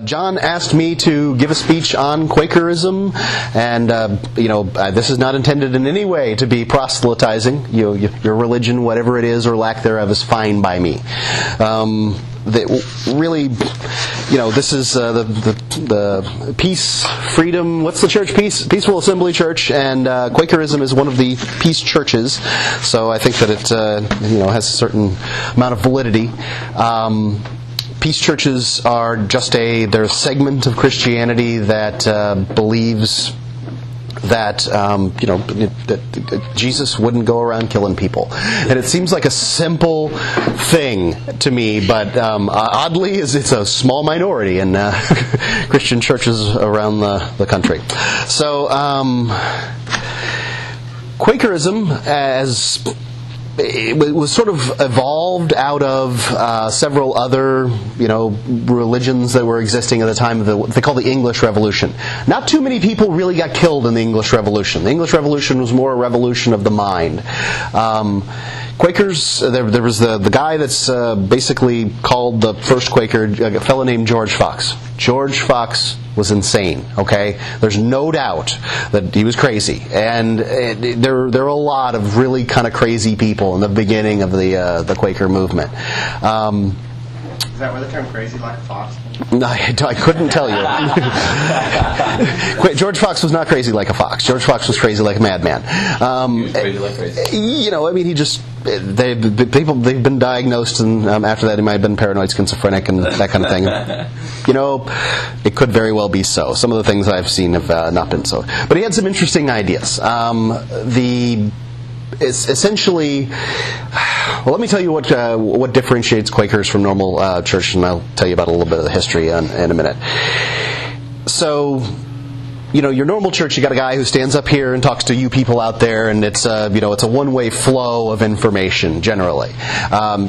John asked me to give a speech on Quakerism, and this is not intended in any way to be proselytizing. Your religion, whatever it is or lack thereof, is fine by me. This is the peace, freedom. What's the church? Peaceful Assembly Church, and Quakerism is one of the peace churches. So I think that it has a certain amount of validity. Peace churches are they're a segment of Christianity that believes that that Jesus wouldn't go around killing people, and it seems like a simple thing to me, but oddly, it's a small minority in Christian churches around the country. So, Quakerism it was sort of evolved out of several other, religions that were existing at the time of what they call the English Revolution. Not too many people really got killed in the English Revolution. The English Revolution was more a revolution of the mind. Quakers, there was the guy that's basically called the first Quaker, a fellow named George Fox. George Fox was insane, okay? There's no doubt that he was crazy. And there were a lot of really kind of crazy people in the beginning of the Quaker movement. Is that where the term crazy like a fox? No, I couldn't tell you. George Fox was not crazy like a fox. George Fox was crazy like a madman. He was crazy like crazy. They've been diagnosed, and after that he might have been paranoid schizophrenic and that kind of thing. It could very well be so. Some of the things I've seen have not been so. But he had some interesting ideas. It's essentially, let me tell you what differentiates Quakers from normal church, and I'll tell you about a little bit of the history in a minute. So, your normal church, you got a guy who stands up here and talks to you people out there, and it's a one-way flow of information generally. I'm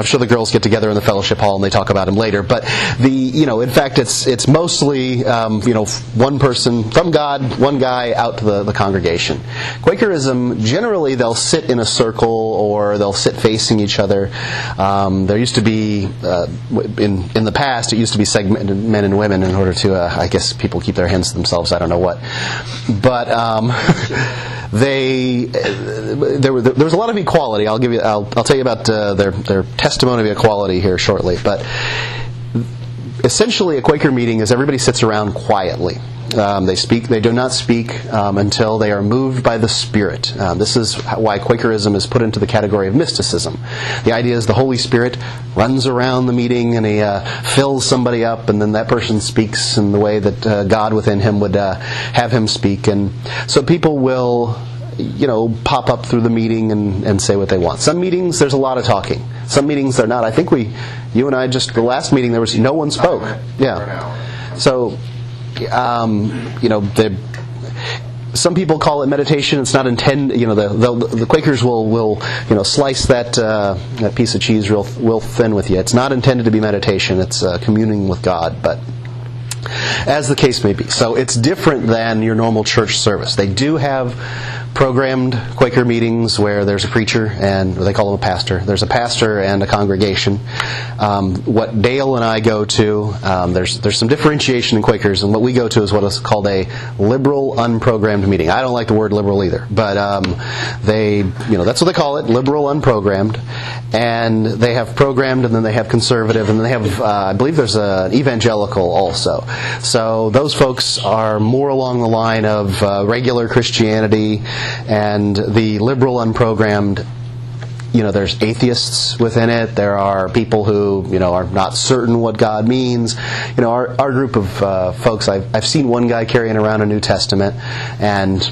sure the girls get together in the fellowship hall and they talk about him later. But in fact, it's mostly one person from God, one guy out to the congregation. Quakerism, generally they'll sit in a circle or they'll sit facing each other. There used to be in the past, it used to be segmented men and women in order to I guess people keep their hands to themselves. I don't know what, but there was a lot of equality. I'll tell you about their testimony of equality here shortly. But essentially, a Quaker meeting is everybody sits around quietly. They do not speak until they are moved by the Spirit. This is why Quakerism is put into the category of mysticism. The idea is the Holy Spirit runs around the meeting and he fills somebody up, and then that person speaks in the way that God within him would have him speak. And so people will pop up through the meeting and say what they want. Some meetings, there's a lot of talking. Some meetings, they're not. I think you and I the last meeting, there was no one spoke. Yeah. So, some people call it meditation. It's not intended. The Quakers will slice that piece of cheese real thin with you. It's not intended to be meditation. It's communing with God, but as the case may be. So it's different than your normal church service. They do have programmed Quaker meetings where there's a preacher, and they call him a pastor. There's a pastor and a congregation. What Dale and I go to, there's some differentiation in Quakers, and what we go to is what is called a liberal unprogrammed meeting. I don't like the word liberal either, but that's what they call it, liberal unprogrammed. And they have programmed, and then they have conservative, and then they have, I believe there's an evangelical also. So those folks are more along the line of regular Christianity, and the liberal unprogrammed, there's atheists within it. There are people who, are not certain what God means. Our group of folks, I've seen one guy carrying around a New Testament, and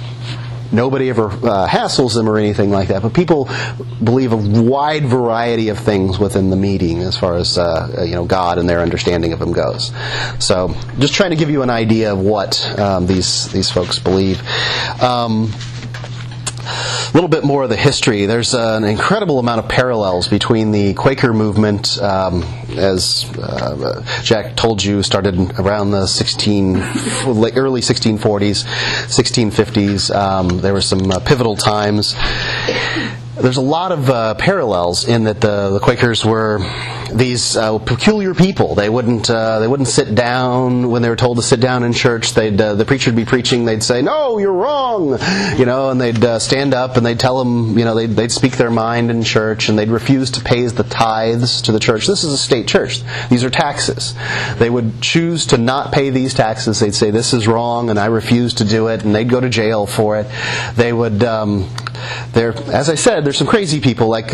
nobody ever hassles them or anything like that. But people believe a wide variety of things within the meeting as far as God and their understanding of Him goes. So, just trying to give you an idea of what these folks believe. A little bit more of the history. There's an incredible amount of parallels between the Quaker movement, as Jack told you, started around the early 1640s, 1650s. There were some pivotal times. there's a lot of parallels in that the Quakers were these peculiar people. They wouldn't sit down when they were told to sit down in church. The preacher would be preaching. They'd say, "No, you're wrong," and they'd stand up and they'd tell them, they'd speak their mind in church, and they'd refuse to pay the tithes to the church. This is a state church. These are taxes. They would choose to not pay these taxes. They'd say, "This is wrong, and I refuse to do it," and they'd go to jail for it. They would. As I said, there's some crazy people. Like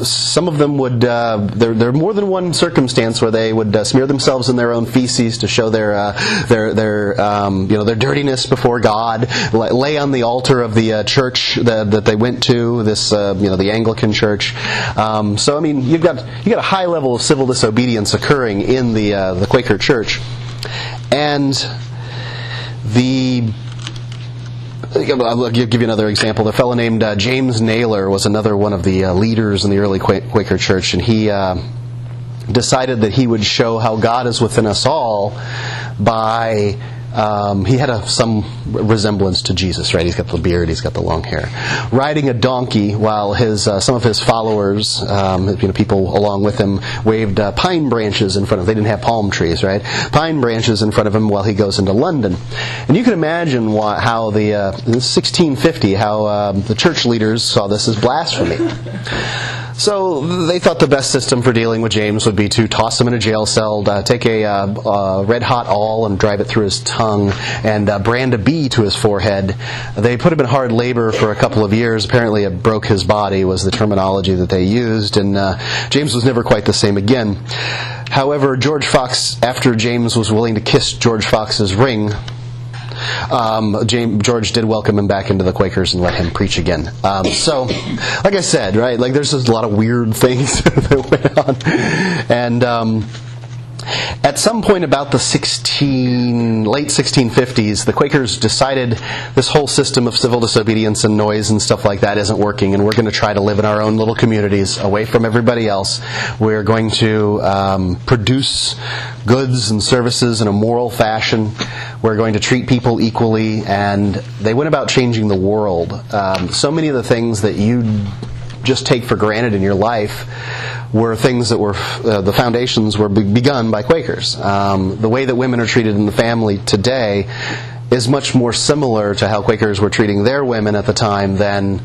some of them would. There are more than one circumstance where they would smear themselves in their own feces to show their dirtiness before God. Lay on the altar of the church that they went to. This the Anglican church. So I mean, you've got a high level of civil disobedience occurring in the Quaker church, and I'll give you another example. The fellow named James Naylor was another one of the leaders in the early Quaker church, and he decided that he would show how God is within us all by he had some resemblance to Jesus, right? He's got the beard, he's got the long hair, riding a donkey while some of his followers, people along with him, waved pine branches in front of him. They didn't have palm trees, right? Pine branches in front of him while he goes into London. And you can imagine how in 1650, how the church leaders saw this as blasphemy. So they thought the best system for dealing with James would be to toss him in a jail cell, take a red-hot awl and drive it through his tongue, and brand a bee to his forehead. They put him in hard labor for a couple of years. Apparently it broke his body was the terminology that they used, and James was never quite the same again. However, George Fox, after James was willing to kiss George Fox's ring, George did welcome him back into the Quakers and let him preach again. So, like I said, right, like there's just a lot of weird things that went on. And at some point about the late 1650s, the Quakers decided this whole system of civil disobedience and noise and stuff like that isn't working, and we're going to try to live in our own little communities away from everybody else. We're going to produce goods and services in a moral fashion. We're going to treat people equally, and they went about changing the world. So many of the things that you just take for granted in your life were things that were the foundations were begun by Quakers. The way that women are treated in the family today is much more similar to how Quakers were treating their women at the time than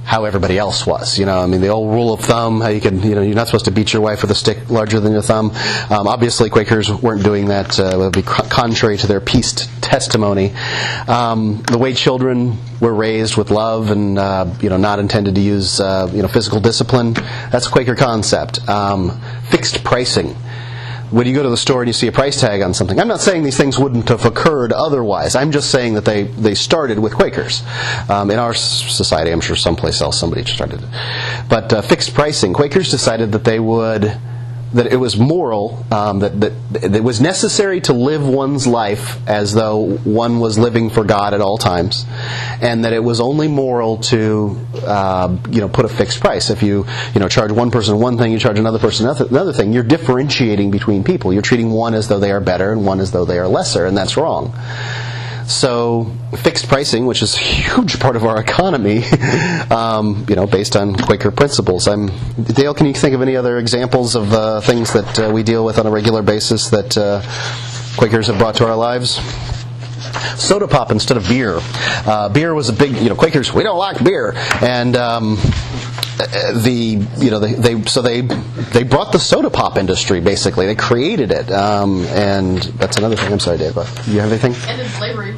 how everybody else was. I mean, the old rule of thumb, how you're not supposed to beat your wife with a stick larger than your thumb. Obviously, Quakers weren't doing that. It would be contrary to their peace testimony. The way children were raised with love and not intended to use physical discipline. That's a Quaker concept. Fixed pricing. When you go to the store and you see a price tag on something, I'm not saying these things wouldn't have occurred otherwise. I'm just saying that they started with Quakers. In our society, I'm sure someplace else somebody started it. But fixed pricing, Quakers decided that that it was moral, that it was necessary to live one's life as though one was living for God at all times, and that it was only moral to put a fixed price. If you charge one person one thing, you charge another person another thing, you're differentiating between people. You're treating one as though they are better and one as though they are lesser, and that's wrong. So fixed pricing, which is a huge part of our economy, based on Quaker principles. Dale, can you think of any other examples of things that we deal with on a regular basis that Quakers have brought to our lives? Soda pop instead of beer. Beer was a big, Quakers, we don't like beer, and they brought the soda pop industry, basically. They created it, and that's another thing. I'm sorry, Dave. You have anything? And then slavery.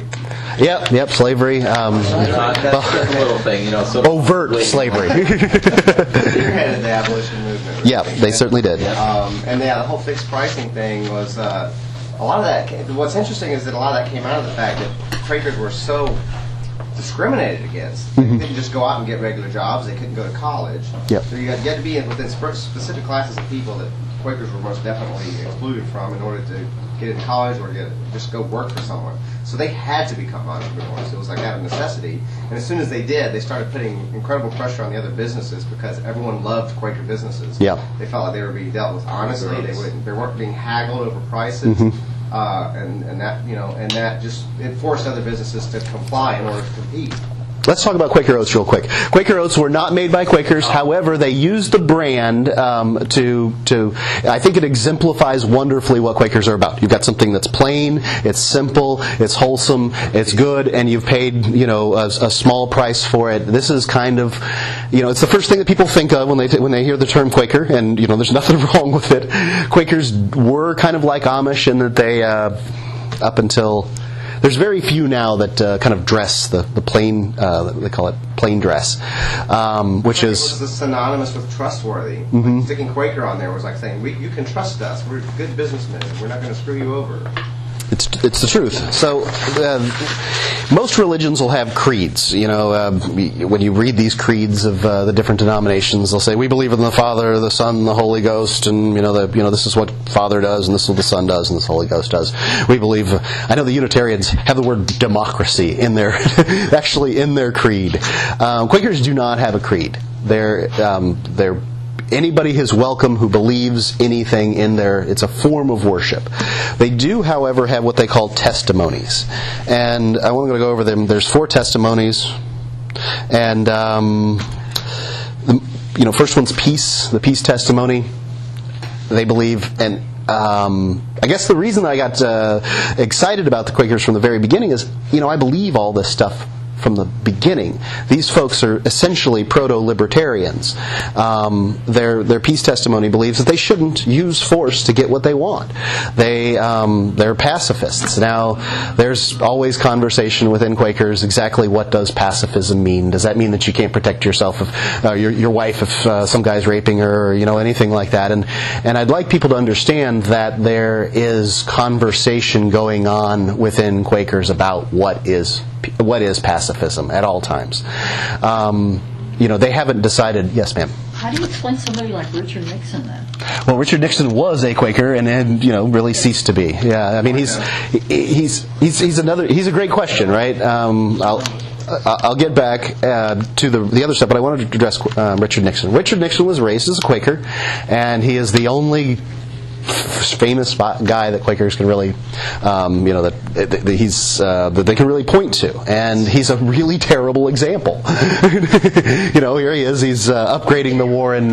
Yep, slavery. That's a little thing, overt slavery. Spearheaded the abolition movement. Yeah, they certainly did. And the whole fixed pricing thing was a lot of that. What's interesting is that a lot of that came out of the fact that Quakers were so discriminated against. They couldn't just go out and get regular jobs. They couldn't go to college. Yep. So you had to be within specific classes of people that Quakers were most definitely excluded from in order to get into college or just go work for someone. So they had to become entrepreneurs. It was like out of necessity. And as soon as they did, they started putting incredible pressure on the other businesses because everyone loved Quaker businesses. Yeah. They felt like they were being dealt with honestly. They weren't being haggled over prices. And that just it forced other businesses to comply in order to compete. Let's talk about Quaker Oats real quick. Quaker Oats were not made by Quakers. However, they used the brand to. I think it exemplifies wonderfully what Quakers are about. You've got something that's plain, it's simple, it's wholesome, it's good, and you've paid a small price for it. This is kind of, it's the first thing that people think of when they hear the term Quaker, and there's nothing wrong with it. Quakers were kind of like Amish in that they up until. There's very few now that kind of dress the plain, they call it plain dress, which is... It was synonymous with trustworthy. Mm-hmm. Like sticking Quaker on there was like saying, you can trust us, we're good businessmen, we're not going to screw you over. It's the truth. So most religions will have creeds. When you read these creeds of the different denominations, they'll say, we believe in the Father, the Son, the Holy Ghost, and this is what Father does, and this is what the Son does, and this Holy Ghost does. We believe. I know the Unitarians have the word democracy in their actually in their creed. Quakers do not have a creed. They're anybody is welcome who believes anything in there. It's a form of worship. They do, however, have what they call testimonies. And I want to go over them. There's 4 testimonies. And, first one's peace, the peace testimony. They believe, and I guess the reason I got excited about the Quakers from the very beginning is, I believe all this stuff from the beginning. These folks are essentially proto-libertarians. Their peace testimony believes that they shouldn't use force to get what they want. They're pacifists. Now, there's always conversation within Quakers. Exactly what does pacifism mean? Does that mean that you can't protect yourself if your wife if some guy's raping her or anything like that? And I'd like people to understand that there is conversation going on within Quakers about what is pacifism at all times. They haven't decided. Yes, ma'am. How do you explain somebody like Richard Nixon then? Well, Richard Nixon was a Quaker and really ceased to be. Yeah, I mean he's a great question, right? I'll get back to the other stuff, but I wanted to address Richard Nixon. Richard Nixon was raised as a Quaker, and he is the only famous guy that Quakers can really, that they can really point to, and he's a really terrible example. Here he is. He's upgrading the war in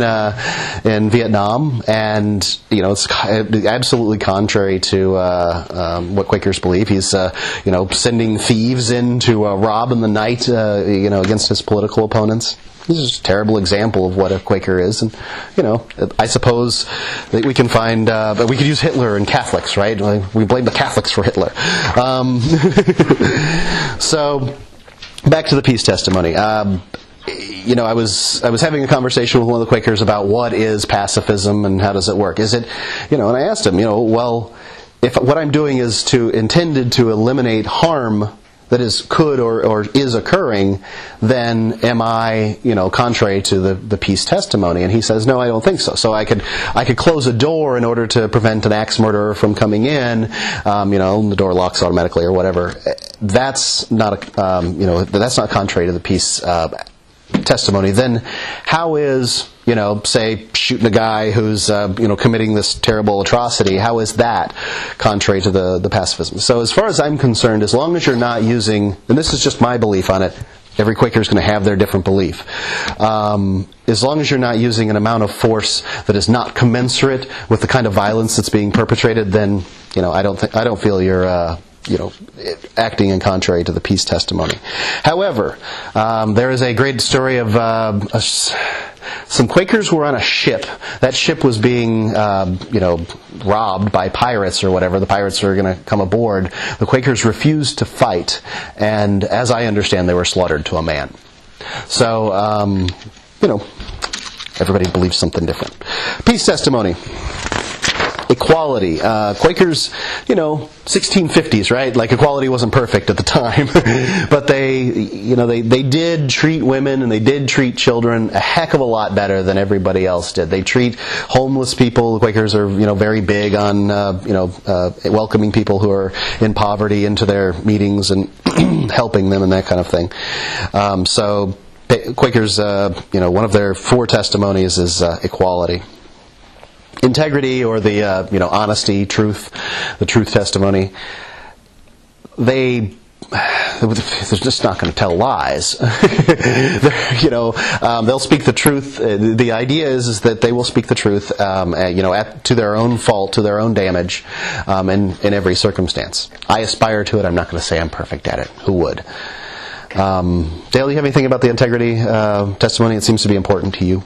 Vietnam, and it's absolutely contrary to what Quakers believe. He's sending thieves in to rob in the night, against his political opponents. This is a terrible example of what a Quaker is, and I suppose that we can find, but we could use Hitler and Catholics, right? We blame the Catholics for Hitler. So, back to the peace testimony. I was having a conversation with one of the Quakers about what is pacifism and how does it work. Is it, and I asked him, well, if what I'm doing is intended to eliminate harm that could or is occurring, then am I, contrary to the peace testimony? And he says, no, I don't think so. So I could close a door in order to prevent an axe murderer from coming in, the door locks automatically or whatever. That's not that's not contrary to the peace testimony. Then how is, say, shooting a guy who's, committing this terrible atrocity, how is that contrary to the pacifism? So as far as I'm concerned, as long as you're not using, and this is just my belief on it, every Quaker is going to have their different belief. As long as you're not using an amount of force that is not commensurate with the kind of violence that's being perpetrated, then, I don't feel you're, acting in contrary to the peace testimony. However, there is a great story of some Quakers were on a ship. That ship was being, robbed by pirates or whatever. The pirates were going to come aboard. The Quakers refused to fight, and as I understand, they were slaughtered to a man. So, everybody believes something different. Peace testimony. Equality. Quakers, 1650s, right? Like equality wasn't perfect at the time, but they did treat women and they did treat children a heck of a lot better than everybody else did. They treat homeless people. The Quakers are, very big on, welcoming people who are in poverty into their meetings and helping them and that kind of thing. So Quakers, one of their 4 testimonies is equality. Integrity, or the honesty, truth, the truth testimony. They they're just not going to tell lies. They'll speak the truth. The idea is that they will speak the truth, to their own fault, to their own damage, in every circumstance. I aspire to it. I'm not going to say I'm perfect at it. Who would? Dale, do you have anything about the integrity testimony that seems to be important to you?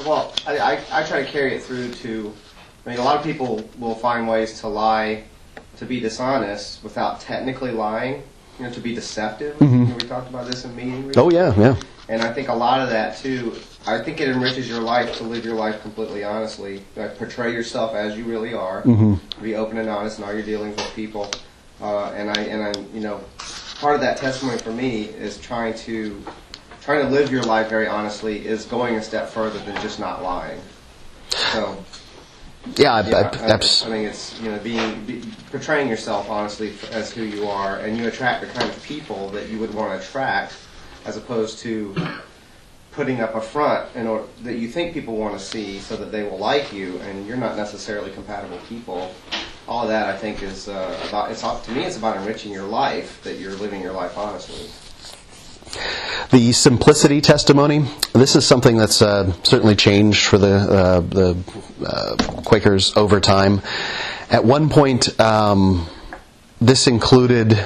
Well, I try to carry it through to, a lot of people will find ways to lie, to be dishonest without technically lying, to be deceptive. Mm-hmm. We talked about this in meetings. Oh, yeah. And I think a lot of that, too, I think it enriches your life to live your life completely honestly. Portray yourself as you really are. Mm-hmm. Be open and honest in all your dealings with people. And I part of that testimony for me is trying to live your life very honestly, is going a step further than just not lying. So, I think it's portraying yourself honestly as who you are, and you attract the kind of people that you would want to attract, as opposed to putting up a front that you think people want to see so that they will like you, and you're not necessarily compatible people. All of that, I think, is to me, it's about enriching your life, that you're living your life honestly. The simplicity testimony. This is something that's certainly changed for the Quakers over time. At one point, this included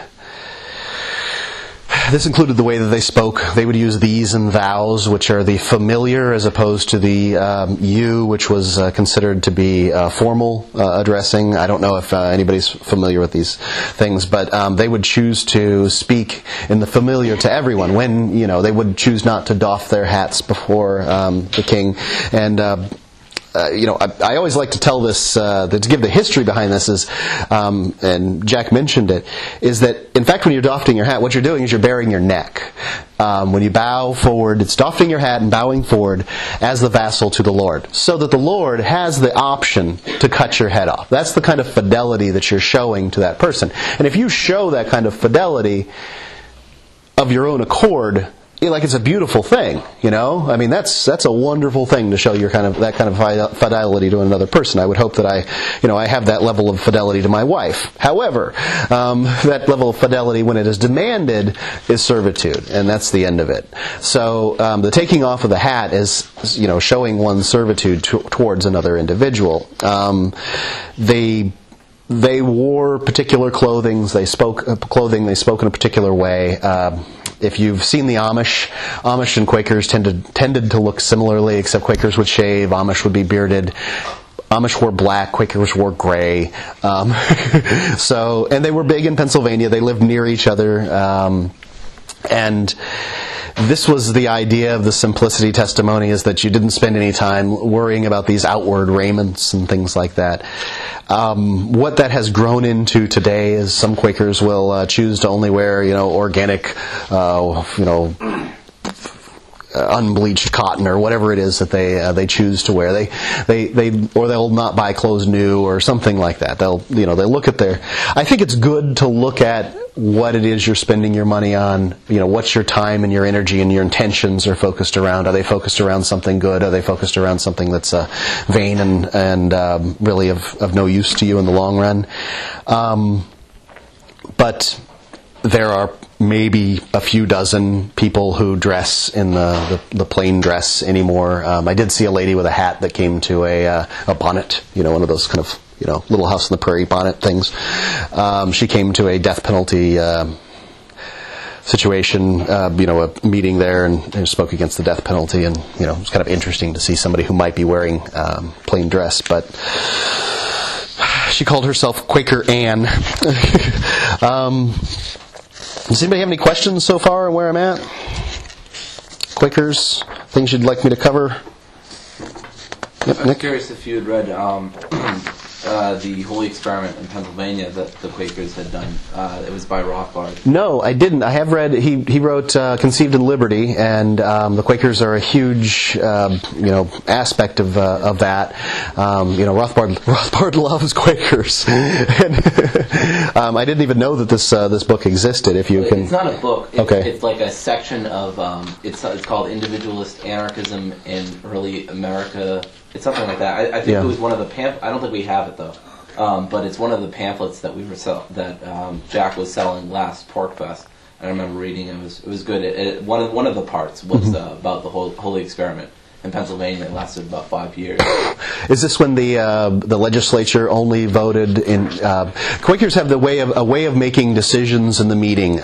the way that they spoke. They would use these and thous, which are the familiar, as opposed to the you, which was considered to be formal addressing. I don't know if anybody's familiar with these things, but they would choose to speak in the familiar to everyone when, they would choose not to doff their hats before the king. And I always like to tell this, to give the history behind this is, and Jack mentioned it, is that in fact when you're doffing your hat, what you're doing is you're baring your neck. When you bow forward, it's doffing your hat and bowing forward as the vassal to the Lord, so that the Lord has the option to cut your head off. That's the kind of fidelity that you're showing to that person. And if you show that kind of fidelity of your own accord, it's a beautiful thing, that's a wonderful thing to show that kind of fidelity to another person. I would hope that I have that level of fidelity to my wife. However, that level of fidelity, when it is demanded, is servitude, and that's the end of it. So the taking off of the hat is, showing one's servitude towards another individual. They wore particular clothing. They spoke in a particular way. If you've seen the Amish and Quakers tended to look similarly, except Quakers would shave, Amish would be bearded. Amish wore black, Quakers wore gray. And they were big in Pennsylvania. They lived near each other. And this was the idea of the simplicity testimony, is that you didn't spend any time worrying about these outward raiments and things like that. What that has grown into today is some Quakers will choose to only wear, organic, unbleached cotton or whatever it is that they choose to wear. They'll not buy clothes new or something like that. They look at I think it's good to look at what it is you're spending your money on. What's your time and your energy and your intentions are focused around. Are they focused around something good? Are they focused around something that's vain and really of no use to you in the long run? But there are maybe a few dozen people who dress in the plain dress anymore. I did see a lady with a hat that came to a bonnet, one of those kind of Little House on the Prairie bonnet things. She came to a death penalty situation, a meeting there, and spoke against the death penalty. And it was kind of interesting to see somebody who might be wearing plain dress, but she called herself Quaker Anne. Does anybody have any questions so far on where I'm at? Quakers, things you'd like me to cover? Yep, I'm Nick? curious if you had read the Holy Experiment in Pennsylvania that the Quakers had done. It was by Rothbard. No, I didn't. I have read. He wrote "Conceived in Liberty," and the Quakers are a huge aspect of that. Rothbard loves Quakers, and I didn't even know that this book existed. If you can, it's not a book. Okay. It's like a section of it's called Individualist Anarchism in Early America. It's something like that. I think it was one of the I don't think we have it though, but it's one of the pamphlets that Jack was selling last Porkfest. I remember reading it. It was good. One of the parts was about the Holy Experiment in Pennsylvania. It lasted about 5 years. Is this when the legislature only voted in? Quakers have a way of making decisions in the meeting.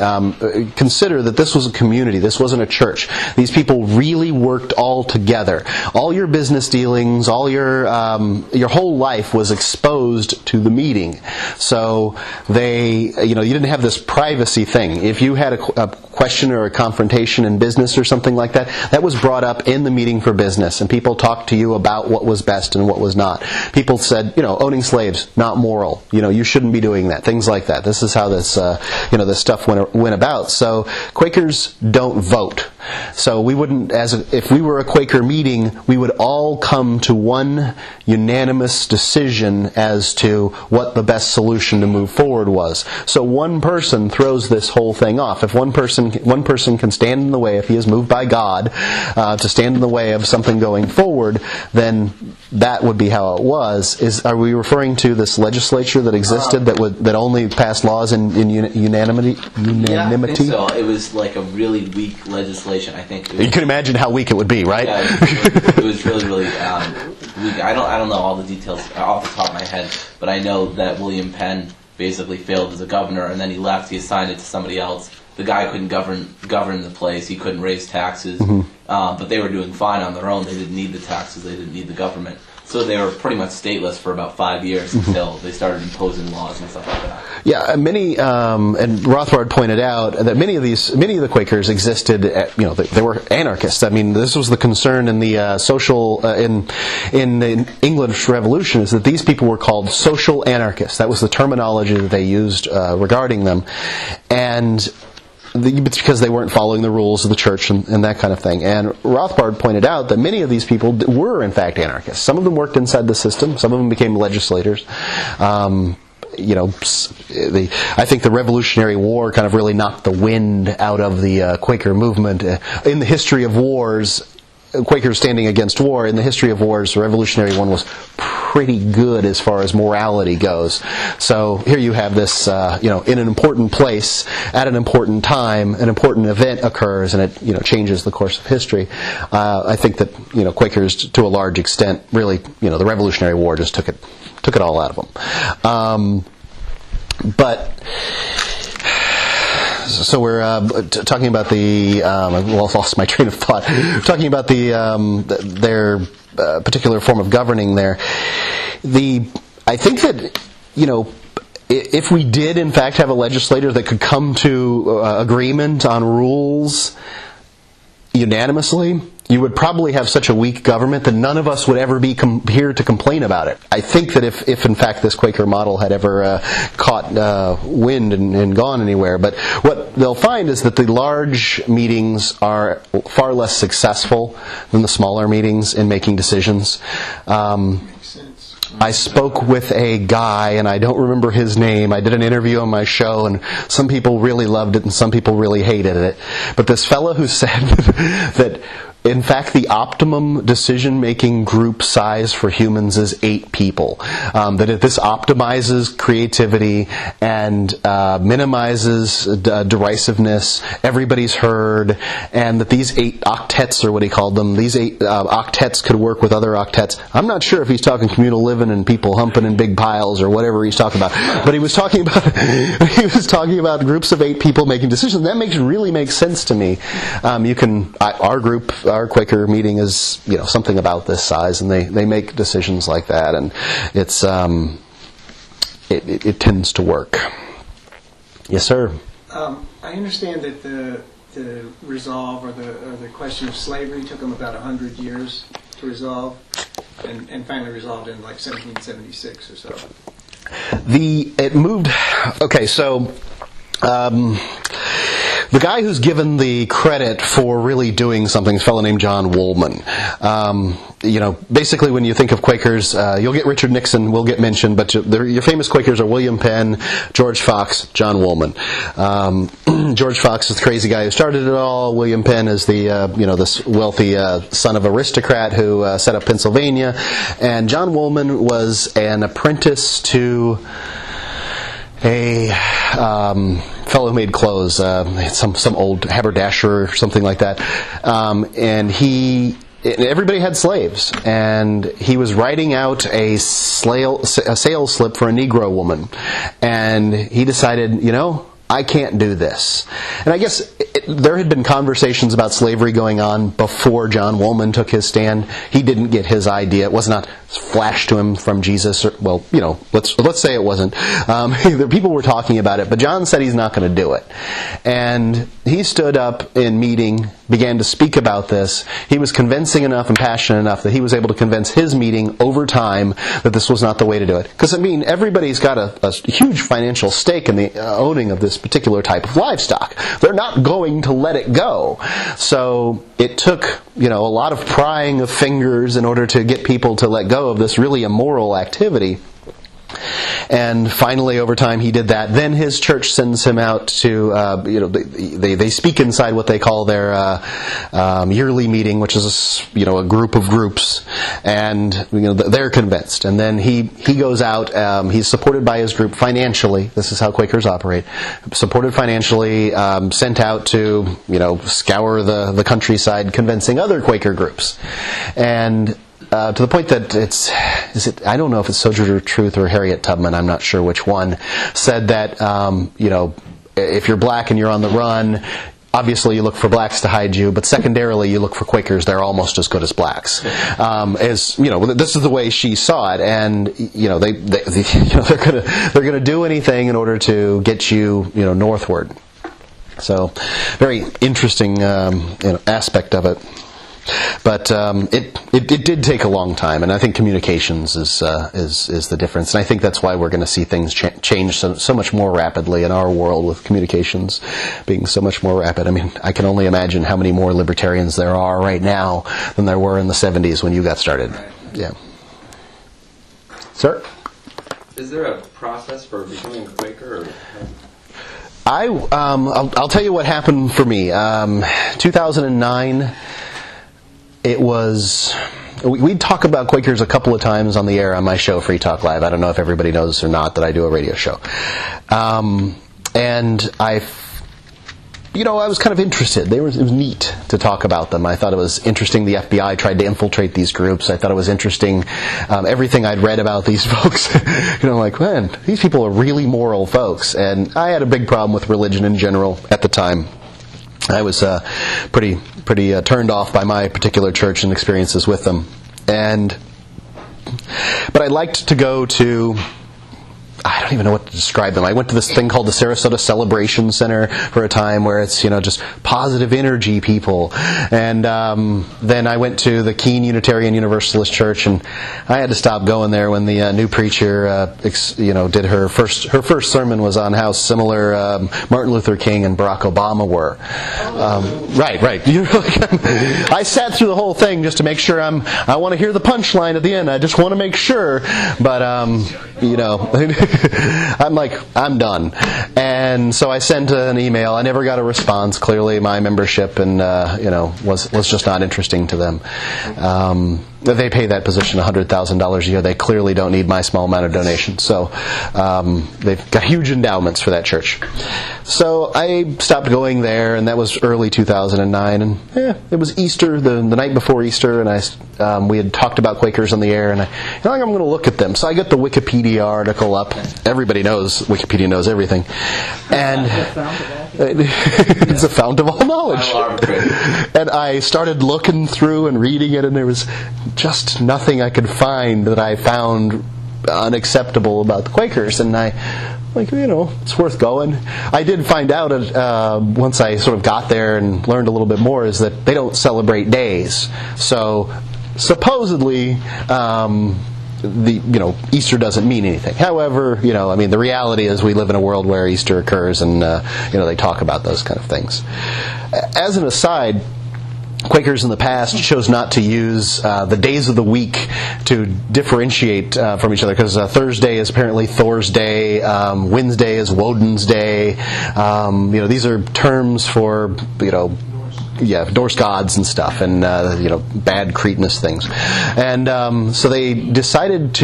Consider that this was a community. This wasn't a church. These people really worked all together. All your business dealings, all your whole life was exposed to the meeting. So you didn't have this privacy thing. If you had a question or a confrontation in business or something like that, that was brought up in the meeting for business, and people talked to you about what was best and what was not. People said, owning slaves, not moral. You shouldn't be doing that. Things like that. This is how this stuff went about. So Quakers don't vote. So we wouldn't, if we were a Quaker meeting, we would all come to one unanimous decision as to what the best solution to move forward was. So one person throws this whole thing off. If one person can stand in the way, if he is moved by God to stand in the way of something going forward, then that would be how it was. Are we referring to this legislature that existed that only passed laws in unanimity? Yeah, I think so. It was like a really weak legislation. I think you can imagine how weak it would be, right? Yeah, it was really, really weak. I don't know all the details off the top of my head, but I know that William Penn basically failed as a governor, and then he left. He assigned it to somebody else. The guy couldn't govern the place. He couldn't raise taxes, but they were doing fine on their own. They didn't need the taxes. They didn't need the government. So they were pretty much stateless for about 5 years until they started imposing laws and stuff like that. Yeah, and Rothbard pointed out that many of the Quakers existed. They were anarchists. I mean, this was the concern in the in the English Revolution, is that these people were called social anarchists. That was the terminology that they used regarding them, and because they weren't following the rules of the church and that kind of thing. And Rothbard pointed out that many of these people were in fact anarchists. Some of them worked inside the system. Some of them became legislators. I think the Revolutionary War kind of really knocked the wind out of the Quaker movement. In the history of wars, Quakers standing against war, in the history of wars, the Revolutionary one was pretty good as far as morality goes. So here you have this, in an important place, at an important time, an important event occurs, and it, changes the course of history. I think that, Quakers, to a large extent, really, the Revolutionary War just took it all out of them. So we're talking about I've lost my train of thought. We're talking about their particular form of governing there. I think that, if we did in fact have a legislator that could come to agreement on rules unanimously, you would probably have such a weak government that none of us would ever be here to complain about it. I think that if in fact this Quaker model had ever caught wind and gone anywhere, but what they'll find is that the large meetings are far less successful than the smaller meetings in making decisions. I spoke with a guy, and I don't remember his name. I did an interview on my show, and some people really loved it and some people really hated it. But this fellow who said that in fact, the optimum decision-making group size for humans is 8 people. That if this optimizes creativity and minimizes derisiveness, everybody's heard, and that these 8 octets, or what he called them, these 8 octets could work with other octets. I'm not sure if he's talking communal living and people humping in big piles or whatever he's talking about, but he was talking about groups of 8 people making decisions. That really makes sense to me. Our Quaker meeting is, something about this size, and they make decisions like that, and it's it tends to work. Yes, sir. I understand that the resolve or the question of slavery took them about 100 years to resolve, and finally resolved in like 1776 or so. It moved. Okay, so. The guy who's given the credit for really doing something is a fellow named John Woolman. Basically when you think of Quakers, you'll get Richard Nixon will get mentioned, but your famous Quakers are William Penn, George Fox, John Woolman. George Fox is the crazy guy who started it all. William Penn is this wealthy son of aristocrat who set up Pennsylvania, and John Woolman was an apprentice to a fellow who made clothes, some old haberdasher or something like that, and everybody had slaves, and he was writing out a sales slip for a Negro woman, and he decided, I can't do this. And I guess there had been conversations about slavery going on before John Woolman took his stand. He didn't get his idea. It was not flashed to him from Jesus. Let's say it wasn't. People were talking about it, but John said he's not going to do it. And he stood up in meeting, began to speak about this. He was convincing enough and passionate enough that he was able to convince his meeting over time that this was not the way to do it. Because, everybody's got a huge financial stake in the owning of this particular type of livestock. They're not going to let it go. So it took, a lot of prying of fingers in order to get people to let go of this really immoral activity. And finally, over time, he did that. Then his church sends him out to, they speak inside what they call their yearly meeting, which is a group of groups, and they're convinced. And then he goes out. He's supported by his group financially. This is how Quakers operate. Supported financially, sent out to scour the countryside, convincing other Quaker groups, and. To the point that I don't know if it's Sojourner Truth or Harriet Tubman, I'm not sure which one, said that, if you're black and you're on the run, obviously you look for blacks to hide you, but secondarily you look for Quakers. They're almost as good as blacks. This is the way she saw it, and they're gonna do anything in order to get you northward. So, very interesting aspect of it. But it did take a long time, and I think communications is the difference. And I think that's why we're going to see things change so much more rapidly in our world, with communications being so much more rapid. I can only imagine how many more libertarians there are right now than there were in the 70s when you got started. Yeah. Sir? Is there a process for becoming a Quaker? I'll tell you what happened for me. 2009. It was... We talk about Quakers a couple of times on the air on my show, Free Talk Live. I don't know if everybody knows or not that I do a radio show. And I was kind of interested. It was neat to talk about them. I thought it was interesting the FBI tried to infiltrate these groups. I thought it was interesting everything I'd read about these folks. Man, these people are really moral folks. And I had a big problem with religion in general at the time. I was pretty turned off by my particular church and experiences with them, but I liked to go to. I don't even know what to describe them. I went to this thing called the Sarasota Celebration Center for a time, where it's just positive energy people, and then I went to the Keene Unitarian Universalist Church, and I had to stop going there when the new preacher, did her first sermon was on how similar Martin Luther King and Barack Obama were. Right. I sat through the whole thing just to make sure I want to hear the punchline at the end. I just want to make sure, but I'm like, I'm done. And so I sent an email. I never got a response. Clearly my membership was just not interesting to them. They pay that position $100,000 a year. They clearly don't need my small amount of donation. So they've got huge endowments for that church. So I stopped going there, and that was early 2009. And it was Easter, the night before Easter, and we had talked about Quakers on the air, and I'm going to look at them. So I get the Wikipedia article up. Everybody knows Wikipedia knows everything, and it's a fount of all knowledge. And I started looking through and reading it, and there was just nothing I could find that I found unacceptable about the Quakers. And it's worth going. I did find out once I sort of got there and learned a little bit more, is that they don't celebrate days. So supposedly, Easter doesn't mean anything. However, the reality is we live in a world where Easter occurs, and they talk about those kind of things. As an aside, Quakers in the past chose not to use the days of the week to differentiate from each other, because Thursday is apparently Thor's Day, Wednesday is Woden's Day. These are terms for Norse gods and stuff, and bad cretinous things. And so they decided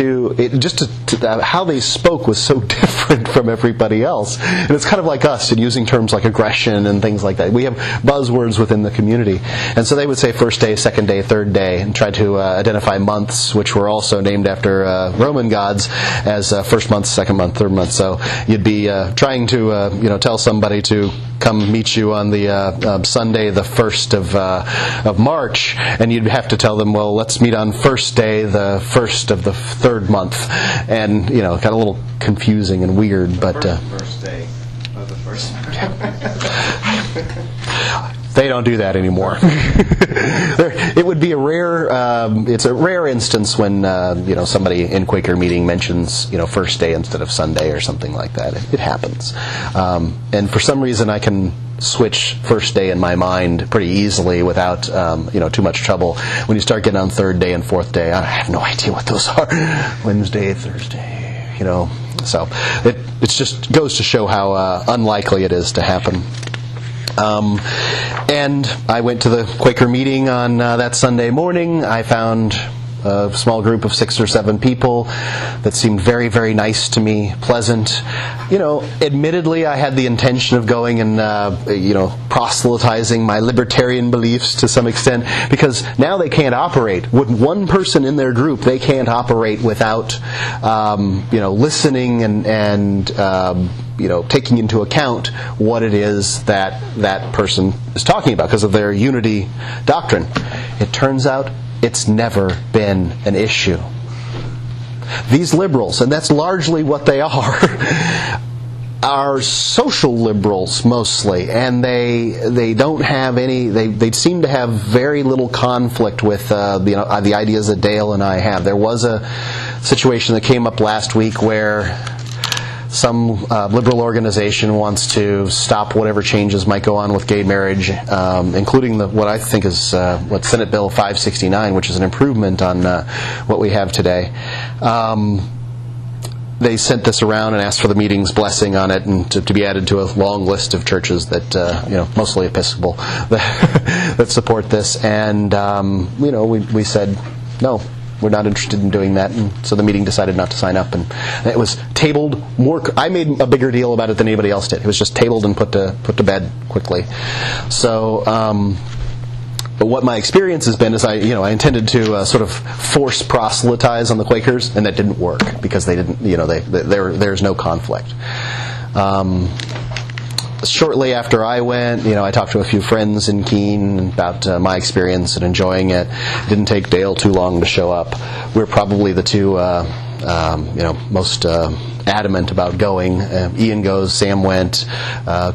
how they spoke was so different from everybody else. And it's kind of like us in using terms like aggression and things like that. We have buzzwords within the community. And so they would say first day, second day, third day, and try to identify months, which were also named after Roman gods, as first month, second month, third month. So you'd be trying to tell somebody to come meet you on the Sunday, the 1st of March, and you'd have to tell them, well, let's meet on first day, the 1st of the third month, and got a little confusing and weird. But first day of the first month. They don't do that anymore. It would be a rare. It's a rare instance when somebody in Quaker meeting mentions first day instead of Sunday or something like that. It happens, and for some reason I can switch first day in my mind pretty easily without too much trouble. When you start getting on third day and fourth day, I have no idea what those are. Wednesday, Thursday, So it just goes to show how unlikely it is to happen. And I went to the Quaker meeting on that Sunday morning. I found a small group of 6 or 7 people that seemed very, very nice to me, pleasant. Admittedly, I had the intention of going and, proselytizing my libertarian beliefs to some extent, because now they can't operate. With one person in their group, they can't operate without, listening and taking into account what it is that person is talking about because of their unity doctrine. It turns out it's never been an issue. These liberals, and that's largely what they are social liberals mostly, and they don't have any. They seem to have very little conflict with the ideas that Dale and I have. There was a situation that came up last week where some liberal organization wants to stop whatever changes might go on with gay marriage, including what I think is Senate Bill 569, which is an improvement on what we have today. They sent this around and asked for the meeting's blessing on it, and to be added to a long list of churches that mostly Episcopal that support this. And we said no. We're not interested in doing that, and so the meeting decided not to sign up, and it was tabled. I made a bigger deal about it than anybody else did. It was just tabled and put to bed quickly. So, but what my experience has been is I intended to sort of force proselytize on the Quakers, and that didn't work because they didn't. There's no conflict. Shortly after I went, I talked to a few friends in Keene about my experience and enjoying it. It didn't take Dale too long to show up. We're probably the two, most adamant about going. Ian goes, Sam went,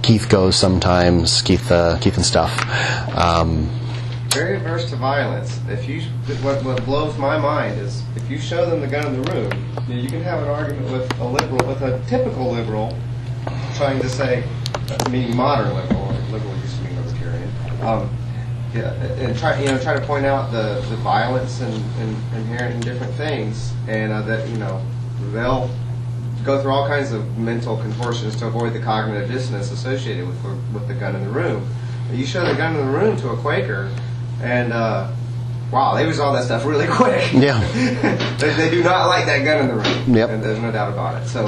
Keith goes sometimes. Keith and stuff. Very averse to violence. What blows my mind is if you show them the gun in the room, you can have an argument with a typical liberal, trying to say. Meaning modern liberal, or liberal used to mean libertarian, and try to point out the violence and inherent in different things, and that they'll go through all kinds of mental contortions to avoid the cognitive dissonance associated with the gun in the room. You show the gun in the room to a Quaker, and wow, they resolve that stuff really quick. Yeah, they do not like that gun in the room. Yep. And there's no doubt about it. So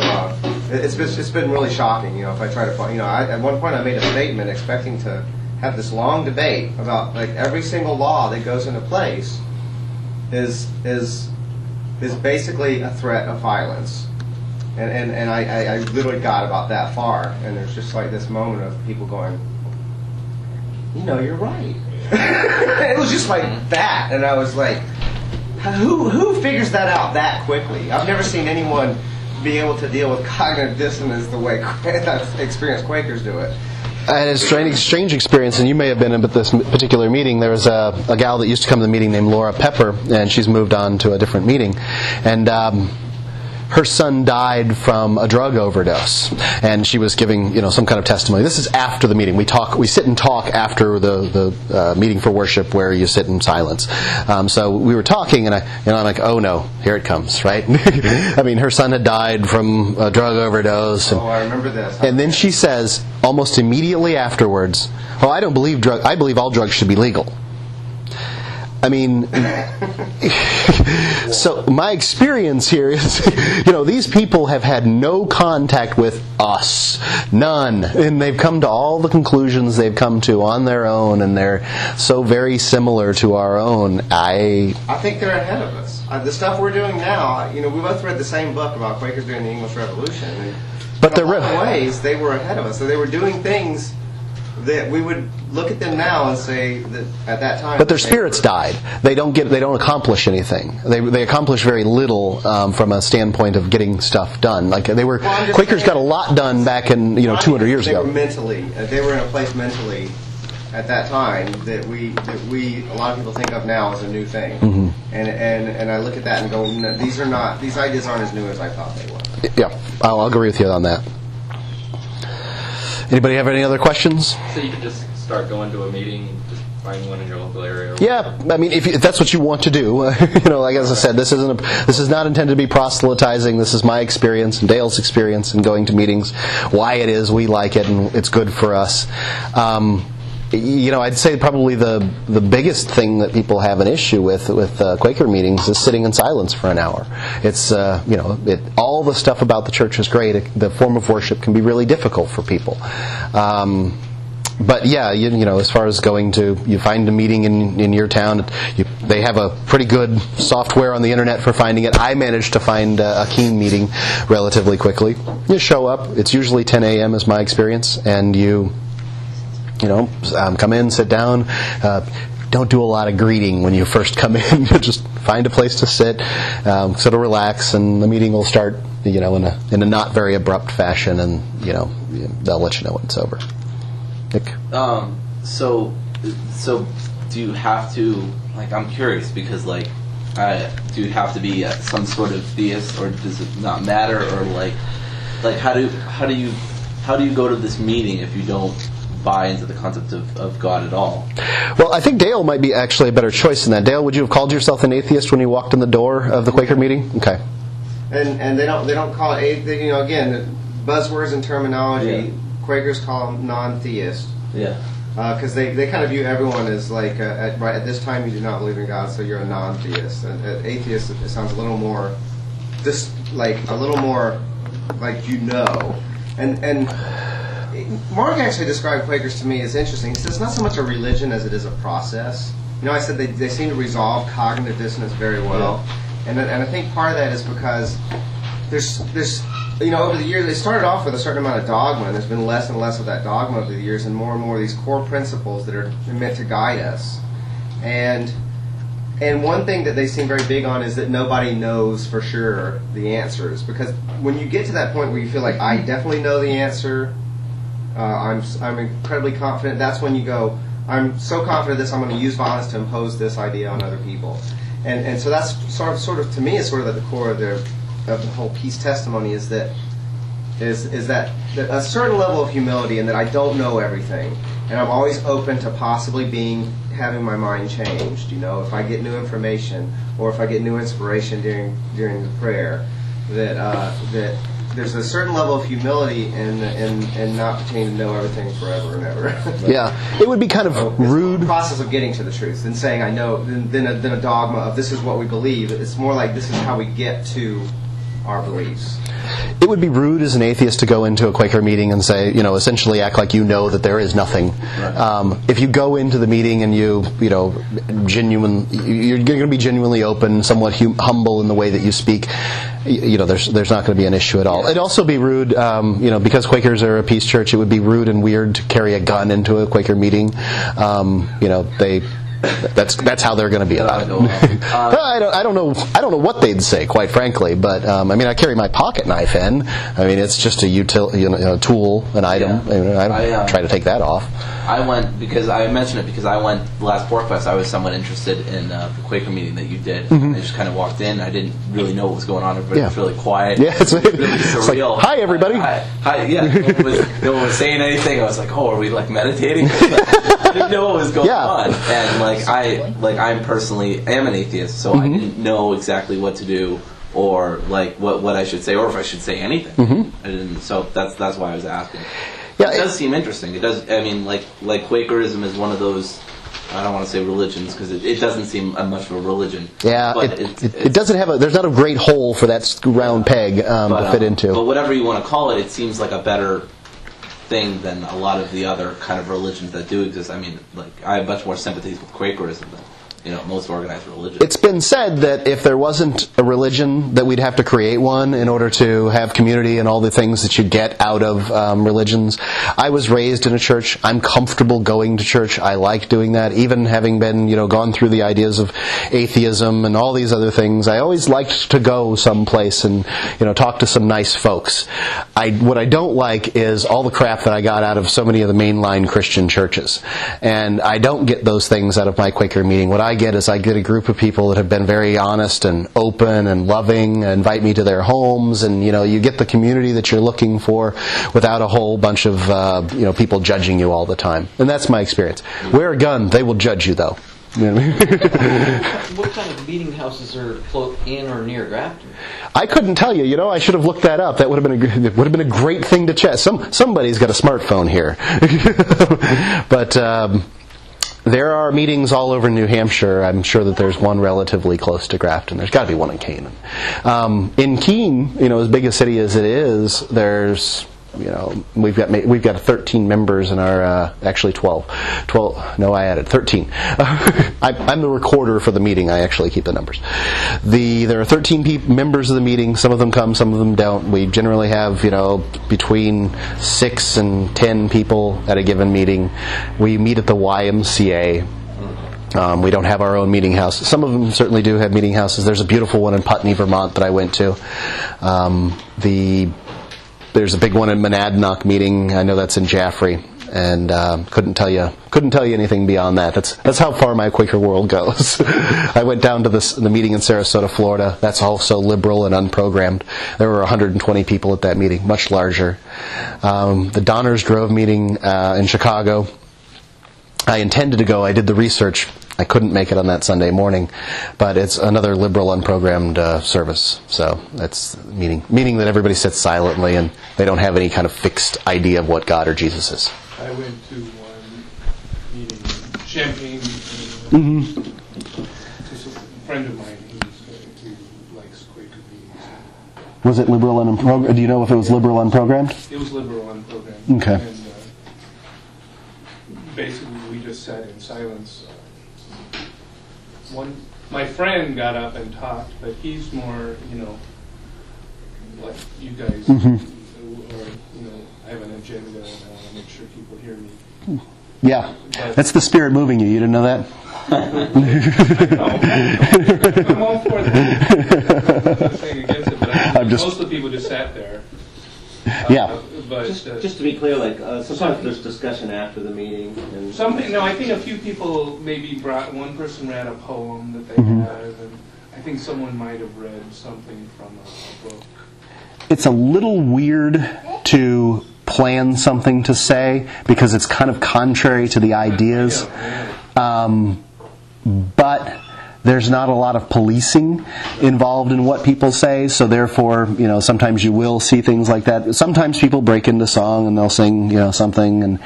it's been really shocking. If I try to find, at one point I made a statement expecting to have this long debate about every single law that goes into place is basically a threat of violence, and I literally got about that far, and there's just this moment of people going, you're right. It was just like that, and I was like, who figures that out that quickly? I've never seen anyone be able to deal with cognitive dissonance the way I've experienced Quakers do it. I had a strange experience, and you may have been at this particular meeting. There was a gal that used to come to the meeting named Laura Pepper, and she's moved on to a different meeting. And her son died from a drug overdose, and she was giving some kind of testimony. This is after the meeting. We sit and talk after the meeting for worship, where you sit in silence. So we were talking, and I'm like, oh no, here it comes, right? I mean, her son had died from a drug overdose. And, I remember this. And then she says, almost immediately afterwards, "Oh, I don't believe I believe all drugs should be legal." I mean, so my experience here is, these people have had no contact with us, none, and they've come to all the conclusions they've come to on their own, and they're so very similar to our own. I think they're ahead of us. The stuff we're doing now, we both read the same book about Quakers during the English Revolution, and but in a lot of ways they were ahead of us. So they were doing things that we would look at them now and say that at that time. But their spirits died. They don't accomplish anything. They accomplish very little from a standpoint of getting stuff done. Like Quakers got a lot done back in 200 years ago. They were in a place mentally at that time that we a lot of people think of now as a new thing. Mm-hmm. And I look at that and go, no, these ideas aren't as new as I thought they were. Yeah, I'll agree with you on that. Anybody have any other questions? So you can just start going to a meeting, just find one in your local area. Yeah, I mean, if that's what you want to do, like as I said, this is not intended to be proselytizing. This is my experience and Dale's experience in going to meetings. Why it is we like it and it's good for us. I'd say probably the biggest thing that people have an issue with Quaker meetings is sitting in silence for an hour. It's all the stuff about the church is great. The form of worship can be really difficult for people. But yeah, as far as you find a meeting in your town, they have a pretty good software on the internet for finding it. I managed to find a Keen meeting relatively quickly. You show up. It's usually 10 a.m. is my experience, and you come in, sit down. Don't do a lot of greeting when you first come in. Just find a place to sit, sort of relax, and the meeting will start, in a not very abrupt fashion, and they'll let you know when it's over. Nick? So do you have to, I'm curious, because do you have to be some sort of theist, or does it not matter, or how do you go to this meeting if you don't buy into the concept of God at all? Well, I think Dale might be actually a better choice than that. Dale, would you have called yourself an atheist when you walked in the door of the Quaker meeting? Okay. And they don't call it again, buzzwords and terminology. Yeah. Quakers call them non-theist. Yeah. Because they kind of view everyone as at this time you do not believe in God, so you're a non-theist. And atheist, it sounds a little more and Mark actually described Quakers to me as interesting. He says it's not so much a religion as it is a process. I said they seem to resolve cognitive dissonance very well, and I think part of that is because there's over the years they started off with a certain amount of dogma, and there's been less and less of that dogma over the years, and more of these core principles that are meant to guide us. And one thing that they seem very big on is that nobody knows for sure the answers, because when you get to that point where you feel like I definitely know the answer. I'm incredibly confident. That's when you go, I'm so confident of this, I'm going to use violence to impose this idea on other people. And so that's sort of to me is sort of at the core of the whole peace testimony is that a certain level of humility, and that I don't know everything, and I'm always open to possibly having my mind changed. If I get new information or if I get new inspiration during the prayer, that there's a certain level of humility and not pretending to know everything forever and ever. Yeah, it would be kind of rude. The process of getting to the truth and saying I know, than a dogma of this is what we believe. It's more like this is how we get to our beliefs. It would be rude as an atheist to go into a Quaker meeting and say, essentially act like you know that there is nothing. Right. If you go into the meeting and you're going to be genuinely open, somewhat humble in the way that you speak, there's not going to be an issue at all. It'd also be rude, because Quakers are a peace church, it would be rude and weird to carry a gun into a Quaker meeting. That's how they're going to be about it. I don't know what they'd say, quite frankly. But I mean, I carry my pocket knife in. I mean, it's just a tool, an item. I don't try to take that off. I went because I mentioned it because I went the last PorcFest. I was somewhat interested in the Quaker meeting that you did. I just kind of walked in. I didn't really know what was going on. Everybody was really quiet. Yeah, it's really like, surreal. hi, everybody. Hi. Yeah, no one was saying anything. I was like, oh, are we like meditating? I didn't know what was going on. And I personally am an atheist, so I didn't know exactly what to do or like what I should say or if I should say anything. I didn't. So that's why I was asking. Yeah, it does seem interesting. It does. I mean, like Quakerism is one of those. I don't want to say religions because it doesn't seem much of a religion. Yeah, but it doesn't have there's not a great hole for that round peg to fit into. But whatever you want to call it, it seems like a better thing than a lot of the other kind of religions that do exist. I mean, like I have much more sympathies with Quakerism than most organized religions. It's been said that if there wasn't a religion, that we'd have to create one in order to have community and all the things that you get out of religions. I was raised in a church. I'm comfortable going to church. I like doing that. Even having been, gone through the ideas of atheism and all these other things, I always liked to go someplace and, talk to some nice folks. What I don't like is all the crap that I got out of so many of the mainline Christian churches. And I don't get those things out of my Quaker meeting. What I get a group of people that have been very honest and open and loving, invite me to their homes, and you get the community that you're looking for without a whole bunch of people judging you all the time. And that's my experience. Wear a gun, they will judge you though. What kind of meeting houses are in or near Grafton? I couldn't tell you. I should have looked that up. That would have been a great thing to check. Somebody's got a smartphone here, but. There are meetings all over New Hampshire. I'm sure that there's one relatively close to Grafton. There's got to be one in Canaan. In Keene, as big a city as it is, there's we've got 13 members in our actually 12. No, I added 13. I'm the recorder for the meeting. I actually keep the numbers. There are 13 members of the meeting. Some of them come, some of them don't. We generally have between 6 and 10 people at a given meeting. We meet at the YMCA. We don't have our own meeting house. Some of them certainly do have meeting houses. There's a beautiful one in Putney, Vermont that I went to. There's a big one in Monadnock meeting. I know that's in Jaffrey, and couldn't tell you anything beyond that. That's how far my Quaker world goes. I went down to the meeting in Sarasota, Florida. That's also liberal and unprogrammed. There were 120 people at that meeting, much larger. The Donner's Grove meeting in Chicago. I intended to go. I did the research. I couldn't make it on that Sunday morning, but it's another liberal unprogrammed service. So that's meaning that everybody sits silently and they don't have any kind of fixed idea of what God or Jesus is. I went to one meeting in Champaign. Just a friend of mine who likes Quaker meetings. Was it liberal unprogrammed? Do you know if it was liberal unprogrammed? It was liberal unprogrammed. Okay. And basically we just sat in silence. My friend got up and talked, but he's more, like you guys, or I have an agenda and I want to make sure people hear me. Yeah, that's the spirit moving you. You didn't know that? I'm all for that. I'm not saying against it, but most of the people just sat there. Yeah. But just to be clear, sometimes there's discussion after the meeting. And I think a few people maybe one person read a poem that they have, and I think someone might have read something from a book. It's a little weird to plan something to say because it's kind of contrary to the ideas. But there's not a lot of policing involved in what people say, so therefore, sometimes you will see things like that. Sometimes people break into song and they'll sing, something, and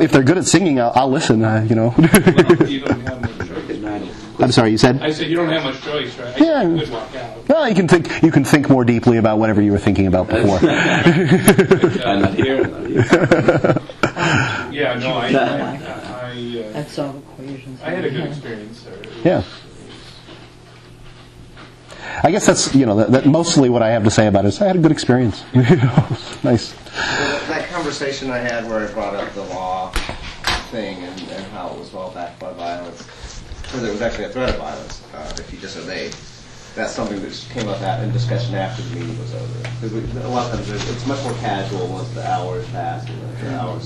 if they're good at singing, I'll listen. Well, you don't have much choice. I'm sorry, you said? I said you don't have much choice, right? Yeah. You could walk out. Well, you can think more deeply about whatever you were thinking about before. I'm not here. Yeah, no, That's solve equations. I had a good experience there. Yeah. I guess that's that mostly what I have to say about it is I had a good experience. Nice. That conversation I had where I brought up the law thing and how it was all backed by violence. Because there was actually a threat of violence if you disobeyed. That's something that came up in discussion after the meeting was over. Because a lot of times it's much more casual once the hours pass.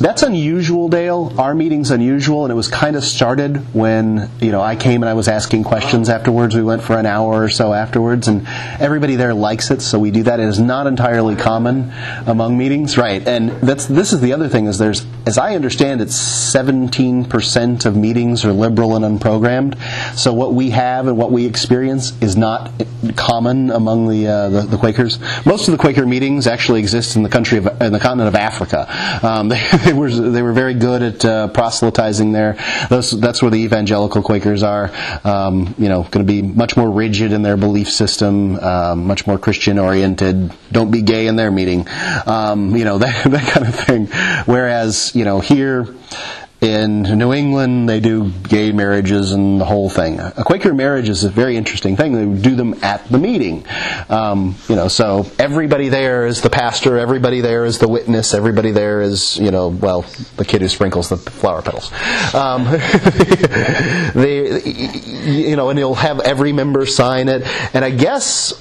That's unusual, Dale. Our meeting's unusual, and it was kind of started when I came and I was asking questions afterwards. We went for an hour or so afterwards, and everybody there likes it, so we do that. It is not entirely common among meetings, right? And this is the other thing: is as I understand, it's 17% of meetings are liberal and unprogrammed. So what we have and what we experience is not common among the Quakers. Most of the Quaker meetings actually exist in the continent of Africa. They were very good at proselytizing there. That's where the evangelical Quakers are. Going to be much more rigid in their belief system, much more Christian oriented. Don't be gay in their meeting. That kind of thing. Whereas here in New England, they do gay marriages and the whole thing. A Quaker marriage is a very interesting thing. They do them at the meeting. So everybody there is the pastor, everybody there is the witness, everybody there is, the kid who sprinkles the flower petals. And you'll have every member sign it. And I guess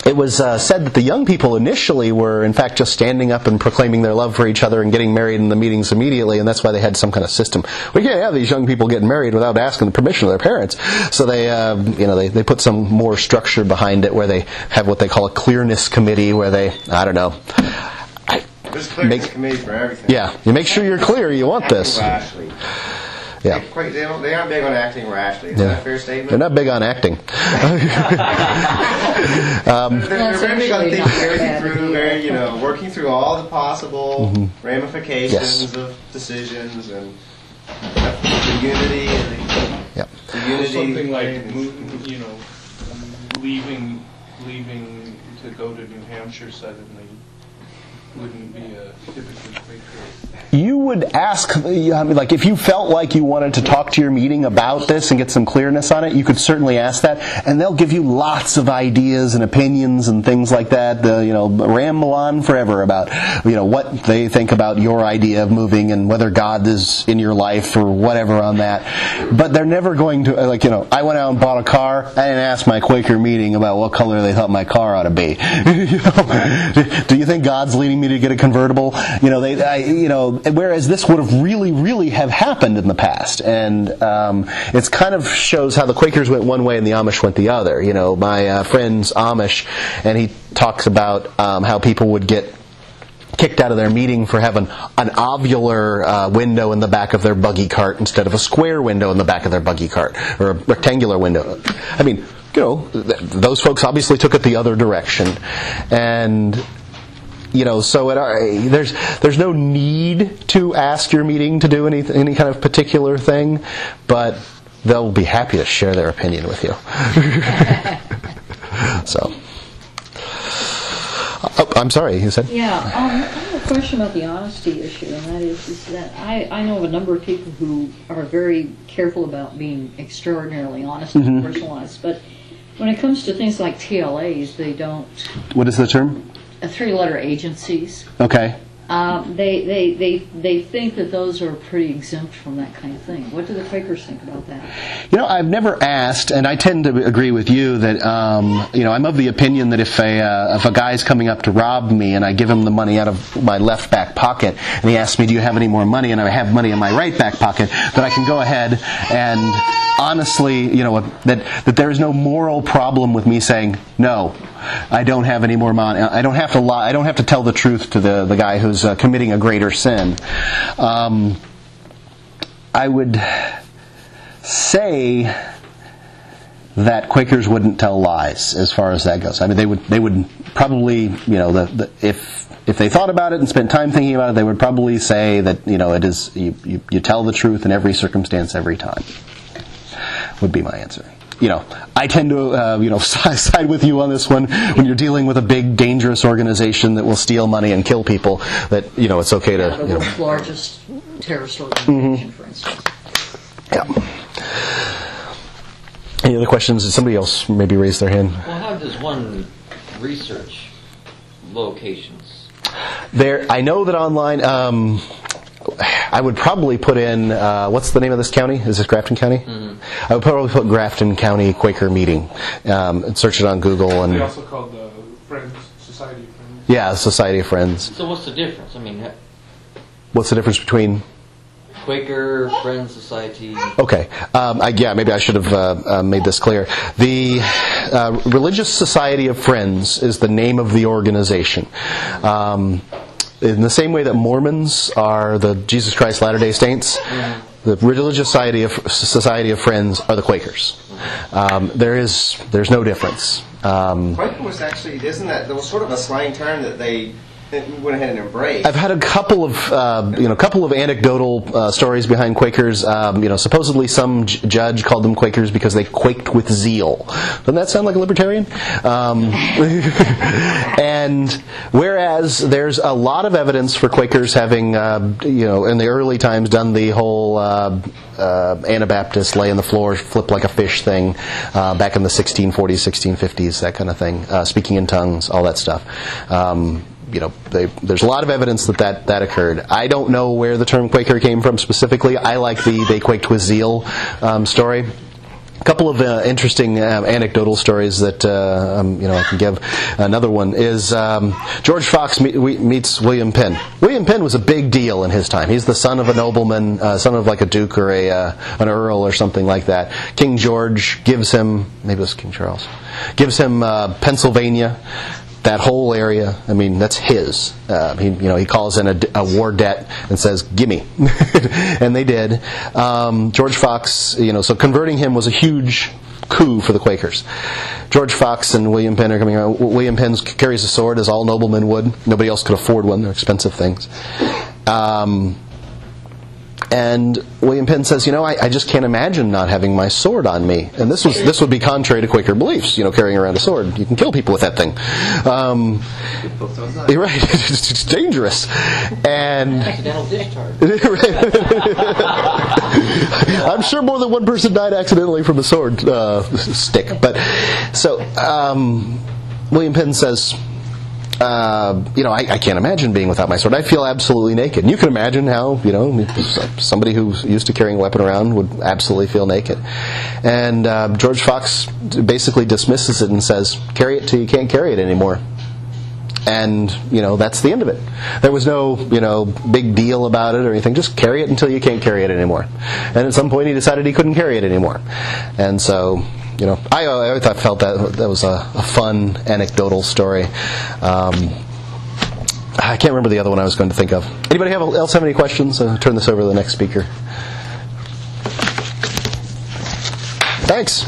it was said that the young people initially were, in fact, just standing up and proclaiming their love for each other and getting married in the meetings immediately, and that's why they had some kind of system. We can't have these young people getting married without asking the permission of their parents. So they put some more structure behind it, where they have what they call a clearness committee, where they, I don't know. There's a clearness committee for everything. Yeah, you make sure you're clear. You want this. Yeah. They aren't big on acting rashly. Is that a fair statement? They're not big on acting. They're very big on thinking everything through, working through all the possible ramifications of decisions and the unity. The unity. Something like leaving to go to New Hampshire suddenly wouldn't be a typically Quaker. You would ask, if you felt like you wanted to talk to your meeting about this and get some clearness on it, you could certainly ask that, and they'll give you lots of ideas and opinions and things like that. Ramble on forever about what they think about your idea of moving and whether God is in your life or whatever on that. But they're never going to I went out and bought a car. I didn't ask my Quaker meeting about what color they thought my car ought to be. Do you think God's leading me to get a convertible? Whereas this would have really have happened in the past, and it's kind of shows how the Quakers went one way and the Amish went the other. My friend's Amish, and he talks about how people would get kicked out of their meeting for having an ovular window in the back of their buggy cart instead of a square window in the back of their buggy cart, or a rectangular window. I mean, those folks obviously took it the other direction, and so there's no need to ask your meeting to do any kind of particular thing, but they'll be happy to share their opinion with you. So, I'm sorry, you said? Yeah, I have a question about the honesty issue, and that is that I know of a number of people who are very careful about being extraordinarily honest and personalized, but when it comes to things like TLAs, they don't. What is the term? Three-letter agencies. Okay. They think that those are pretty exempt from that kind of thing. What do the Quakers think about that? I've never asked, and I tend to agree with you that I'm of the opinion that if a guy's coming up to rob me and I give him the money out of my left back pocket and he asks me, "Do you have any more money?" and I have money in my right back pocket, that I can go ahead and honestly, that there is no moral problem with me saying no. I don't have any more money. I don't have to lie. I don't have to tell the truth to the guy who's committing a greater sin. I would say that Quakers wouldn't tell lies as far as that goes. I mean, they would probably, if they thought about it and spent time thinking about it, they would probably say that it is you tell the truth in every circumstance every time. Would be my answer. I tend to, side with you on this one. When you're dealing with a big, dangerous organization that will steal money and kill people, that, it's okay to... The world's largest terrorist organization, for instance. Yeah. Any other questions? Did somebody else maybe raise their hand? Well, how does one research locations? I know that online... I would probably put in, what's the name of this county? Is this Grafton County? I would probably put Grafton County Quaker meeting and search it on Google. And they also called the Friends, Society of Friends. Yeah, Society of Friends. So what's the difference? I mean, What's the difference between? Quaker, Friends Society. Okay. Maybe I should have made this clear. The Religious Society of Friends is the name of the organization. In the same way that Mormons are the Jesus Christ Latter-day Saints, the Religious Society of Friends are the Quakers. There's no difference. Quaker was actually, there was sort of a slang term that they went ahead and embraced. I've had a couple of anecdotal stories behind Quakers. Supposedly some judge called them Quakers because they quaked with zeal. Doesn't that sound like a libertarian? And whereas there's a lot of evidence for Quakers having, in the early times done the whole Anabaptist lay on the floor, flip like a fish thing, back in the 1640s, 1650s, that kind of thing, speaking in tongues, all that stuff. There's a lot of evidence that occurred. I don't know where the term Quaker came from specifically. I like the they quaked with zeal story. A couple of interesting anecdotal stories that I can give. Another one is George Fox meets William Penn. William Penn was a big deal in his time. He's the son of a nobleman, son of like a duke or an earl or something like that. King George gives him, maybe it was King Charles, gives him Pennsylvania. That whole area, that's his. He calls in a war debt and says, "Gimme," and they did. George Fox, so converting him was a huge coup for the Quakers. George Fox and William Penn are coming around. William Penn carries a sword, as all noblemen would. Nobody else could afford one; they're expensive things. And William Penn says, I just can't imagine not having my sword on me. And this would be contrary to Quaker beliefs, carrying around a sword. You can kill people with that thing. You're right. It's dangerous. And Accidental discharge. I'm sure more than one person died accidentally from a sword stick. But so William Penn says, I can't imagine being without my sword. I feel absolutely naked. And you can imagine how, somebody who's used to carrying a weapon around would absolutely feel naked. And George Fox basically dismisses it and says, carry it till you can't carry it anymore. And, that's the end of it. There was no, big deal about it or anything. Just carry it until you can't carry it anymore. And at some point he decided he couldn't carry it anymore. And so... I felt that was a fun anecdotal story. I can't remember the other one I was going to think of. Anybody else have any questions? I'll turn this over to the next speaker. Thanks.